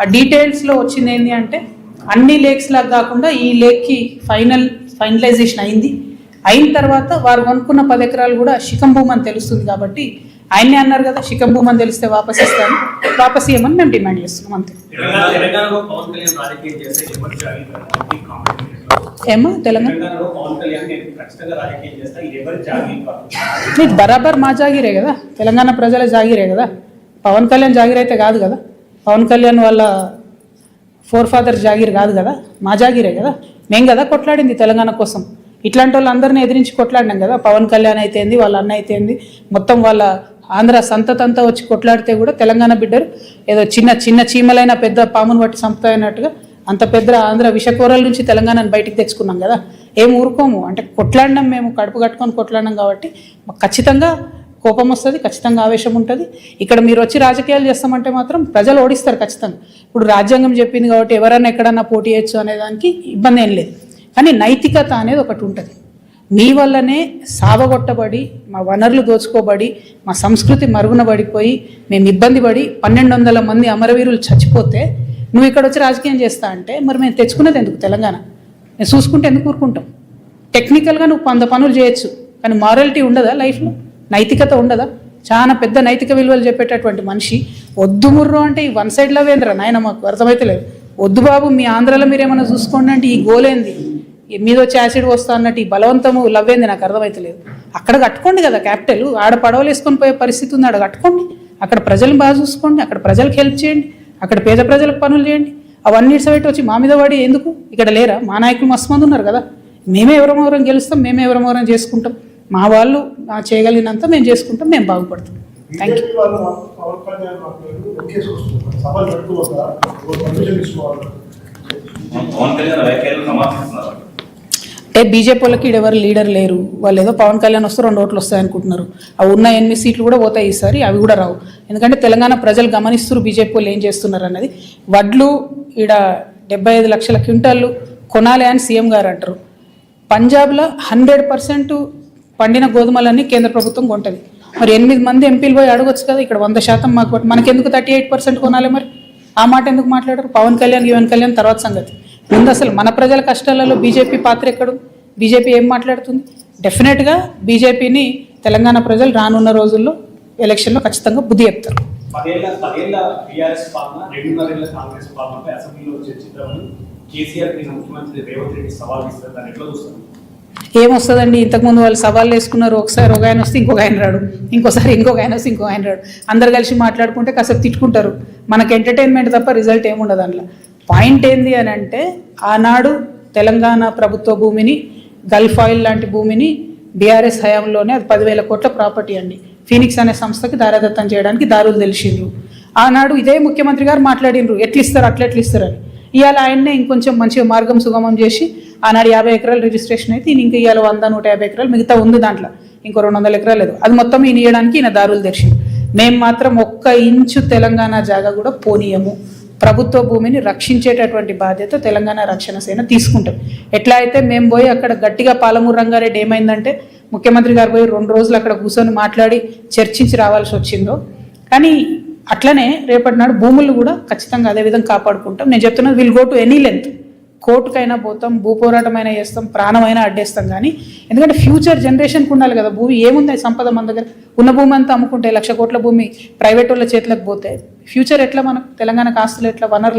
ఆ డీటెయిల్స్లో వచ్చింది ఏంటి అంటే అన్ని లేక్స్ లాగా కాకుండా ఈ లేక్కి ఫైనలైజేషన్ అయిన తర్వాత వారు కొనుక్కున్న 10 ఎకరాలు కూడా శిఖం భూమి అని తెలుస్తుంది. కాబట్టి ఆయన్నే అన్నారు కదా, శిఖం భూమి అని తెలిస్తే వాపస్ ఇస్తాను, వాపస్ ఇవ్వమని మేము డిమాండ్ చేస్తున్నాం అంతే. ఏమో తెలంగాణ బరాబర్ మా జాగిరే కదా, తెలంగాణ ప్రజల జాగిరే కదా, పవన్ కళ్యాణ్ జాగిర్ అయితే కాదు కదా, పవన్ కళ్యాణ్ వాళ్ళ ఫాదర్ జాగిర్ కాదు కదా, మా జాగిరే కదా. మేము కదా కొట్లాడింది తెలంగాణ కోసం, ఇట్లాంటి వాళ్ళందరినీ ఎదిరించి కొట్లాడినాం కదా. పవన్ కళ్యాణ్ అయితేంది, వాళ్ళ అన్న అయితేంది, మొత్తం వాళ్ళ ఆంధ్ర సంతతంతా వచ్చి కొట్లాడితే కూడా తెలంగాణ బిడ్డరు ఏదో చిన్న చీమలైన పెద్ద పామును బట్టి సంపుతాయన్నట్టుగా అంత పెద్ద ఆంధ్ర విషకూరల నుంచి తెలంగాణను బయటికి తెచ్చుకున్నాం కదా. ఏం ఊరుకోము అంటే కొట్లాడినాం, మేము కడుపు కట్టుకొని కొట్లాడినాం కాబట్టి మాకు ఖచ్చితంగా కోపం వస్తుంది, ఖచ్చితంగా ఆవేశం ఉంటుంది. ఇక్కడ మీరు వచ్చి రాజకీయాలు చేస్తామంటే మాత్రం ప్రజలు ఓడిస్తారు ఖచ్చితంగా. ఇప్పుడు రాజ్యాంగం చెప్పింది కాబట్టి ఎవరన్నా ఎక్కడన్నా పోటీ చేయొచ్చు అనేదానికి ఇబ్బంది ఏం లేదు. కానీ నైతికత అనేది ఒకటి ఉంటుంది. మీ వల్లనే సావగొట్టబడి, మా వనరులు దోచుకోబడి, మా సంస్కృతి మరుగున పడిపోయి, మేము ఇబ్బంది పడి 1200 మంది అమరవీరులు చచ్చిపోతే నువ్వు ఇక్కడ వచ్చి రాజకీయం చేస్తా అంటే మరి మేము తెచ్చుకున్నది ఎందుకు తెలంగాణ? మేము చూసుకుంటే ఎందుకు ఊరుకుంటాం? టెక్నికల్గా నువ్వు 100 పనులు చేయొచ్చు, కానీ మారాలిటీ ఉండదా? లైఫ్లో నైతికత ఉండదా? చాలా పెద్ద నైతిక విలువలు చెప్పేటటువంటి మనిషి వద్దు ముర్రో అంటే ఈ వన్ సైడ్ లవేంద్ర నాయన మాకు అర్థమైతే లేదు. వద్దు బాబు మీ ఆంధ్రాలో మీరేమన్నా చూసుకోండి అంటే ఈ గోలేంది, మీద వచ్చి యాసిడ్ వస్తా అన్నట్టు ఈ బలవంతము లవ్వేంది నాకు అర్థమైతే లేదు. అక్కడ కట్టుకోండి కదా క్యాపిటల్, ఆడ పడవలు వేసుకొని పోయే పరిస్థితి ఉంది, ఆడ కట్టుకోండి. అక్కడ ప్రజలను బాగా చూసుకోండి, అక్కడ ప్రజలకు హెల్ప్ చేయండి, అక్కడ పేద ప్రజలకు పనులు చేయండి. అవన్నీ ఇట్సబెట్టి వచ్చి మా మీద వాడి ఎందుకు? ఇక్కడ లేరా మా నాయకులు? మస్తు మంది ఉన్నారు కదా. మేమే ఎవరమవరం గెలుస్తాం, మేమే ఎవరమవరం చేసుకుంటాం, మా వాళ్ళు చేయగలిగినంత మేము చేసుకుంటాం, మేము బాగుపడతాం. Thank you. అంటే బీజేపీ వాళ్ళకి ఎవరు లీడర్ లేరు, వాళ్ళు ఏదో పవన్ కళ్యాణ్ వస్తే 2 ఓట్లు వస్తాయి అనుకుంటున్నారు. అవి ఉన్న 8 సీట్లు కూడా పోతాయి ఈసారి, అవి కూడా రావు. ఎందుకంటే తెలంగాణ ప్రజలు గమనిస్తున్నారు బీజేపీ వాళ్ళు ఏం చేస్తున్నారు అన్నది. వడ్లు ఈడ 75 లక్షల క్వింటాళ్ళు కొనాలి అని సీఎం గారు అంటారు. పంజాబ్లో 100% పండిన గోధుమలన్నీ కేంద్ర ప్రభుత్వం కొంటుంది. మరి 8 మంది ఎంపీలు పోయి అడగొచ్చు కదా, ఇక్కడ 100% మనకెందుకు 38% కొనాలి? మరి ఆ మాట ఎందుకు మాట్లాడరు? పవన్ కళ్యాణ్ తర్వాత సంగతి. ముందు అసలు మన ప్రజల కష్టాలలో బీజేపీ పాత్ర ఎక్కడు? బీజేపీ ఏం మాట్లాడుతుంది? డెఫినెట్గా బీజేపీని తెలంగాణ ప్రజలు రానున్న రోజుల్లో ఎలక్షన్లో ఖచ్చితంగా బుద్ధి చెప్తారు. ఏమొస్తుందండి? ఇంతకుముందు వాళ్ళు సవాళ్ళు వేసుకున్నారు, ఒకసారి ఒక ఆయన వస్తే ఇంకొక ఆయన రాడు, ఇంకోసారి ఇంకొక ఆయన వస్తే ఇంకొక ఆయన రాడు, అందరు కలిసి మాట్లాడుకుంటే కాసేపు తిట్టుకుంటారు. మనకు ఎంటర్టైన్మెంట్ తప్ప రిజల్ట్ ఏముండదు అందులో. పాయింట్ ఏంది అని అంటే ఆనాడు తెలంగాణ ప్రభుత్వ భూమిని, గల్ఫ్ ఆయిల్ లాంటి భూమిని బీఆర్ఎస్ హయాంలోనే అది 10,000 కోట్ల ప్రాపర్టీ అండి, ఫీనిక్స్ అనే సంస్థకి దారాదత్తం చేయడానికి దారులు తెలిసిండ్రు. ఆనాడు ఇదే ముఖ్యమంత్రి గారు మాట్లాడినరు ఎట్లు ఇస్తారు అట్లా ఎట్లు ఇస్తారని. ఇవాళ ఆయన్నే ఇంకొంచెం మంచిగా మార్గం సుగమం చేసి ఆనాడు 50 ఎకరాలు రిజిస్ట్రేషన్ అయితే ఇంక ఇవాళ 100-150 ఎకరాలు మిగతా ఉంది, దాంట్లో ఇంకో 200 ఎకరాలు లేదు, అది మొత్తం ఈయన ఇవ్వడానికి ఈయన దారులు తెరిచింది. మేము మాత్రం 1 ఇంచు తెలంగాణ జాగా కూడా పోనీయము. ప్రభుత్వ భూమిని రక్షించేటటువంటి బాధ్యత తెలంగాణ రక్షణ సేన తీసుకుంటాం. ఎట్లా అయితే మేము పోయి అక్కడ గట్టిగా పాలమూరు రంగారెడ్డి ఏమైందంటే ముఖ్యమంత్రి గారు పోయి 2 రోజులు అక్కడ కూర్చొని మాట్లాడి చర్చించి రావాల్సి వచ్చిందో, కానీ అట్లనే రేపటి నాడు భూములు కూడా ఖచ్చితంగా అదేవిధంగా కాపాడుకుంటాం. నేను చెప్తున్నది will go to any length, కోర్టుకైనా పోతాం, భూ పోరాటమైనా చేస్తాం, ప్రాణమైనా అడ్డేస్తాం. కానీ ఎందుకంటే ఫ్యూచర్ జనరేషన్కి ఉండాలి కదా. భూమి ఏముంది సంపద మన దగ్గర? ఉన్న భూమి అంతా అమ్ముకుంటే 1,00,000 కోట్ల భూమి ప్రైవేట్ వాళ్ళ చేతులకు పోతే ఫ్యూచర్ ఎట్లా? మనకు తెలంగాణకు ఆస్తులు ఎట్లా, వనరులు